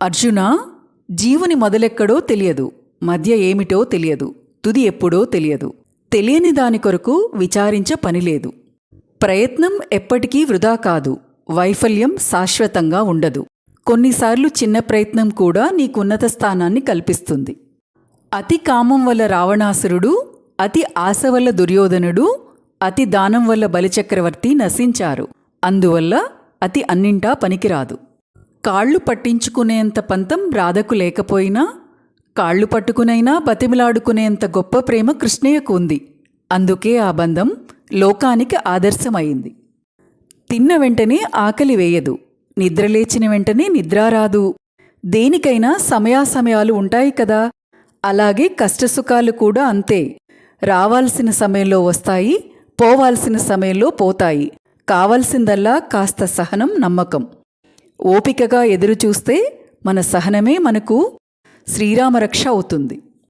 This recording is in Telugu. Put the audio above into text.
అర్జునా, జీవుని మొదలెక్కడో తెలియదు, మధ్య ఏమిటో తెలియదు, తుది ఎప్పుడో తెలియదు. తెలియని దాని కొరకు విచారించ పనిలేదు. ప్రయత్నం ఎప్పటికీ వృధా కాదు, వైఫల్యం శాశ్వతంగా ఉండదు. కొన్నిసార్లు చిన్న ప్రయత్నం కూడా నీకున్నత స్థానాన్ని కల్పిస్తుంది. అతి కామం వల్ల రావణాసురుడు, అతి ఆశ వల్ల దుర్యోధనుడు, అతి దానం వల్ల బలిచక్రవర్తి నశించారు. అందువల్ల అతి అన్నింటా పనికిరాదు. కాళ్ళు పట్టించుకునేంత పంతం రాధకు లేకపోయినా, కాళ్ళు పట్టుకునైనా బతిమిలాడుకునేంత గొప్ప ప్రేమ కృష్ణయ్యకు ఉంది. అందుకే ఆ బంధం లోకానికి ఆదర్శమైంది. తిన్న వెంటనే ఆకలి వేయదు, నిద్రలేచిన వెంటనే నిద్రారాదు. దేనికైనా సమయాసమయాలు ఉంటాయి కదా. అలాగే కష్టసుఖాలు కూడా అంతే. రావాల్సిన సమయంలో వస్తాయి, పోవాల్సిన సమయంలో పోతాయి. కావలసిందల్లా కాస్త సహనం, నమ్మకం. ఓపికగా ఎదురుచూస్తే మన సహనమే మనకు శ్రీరామరక్ష అవుతుంది.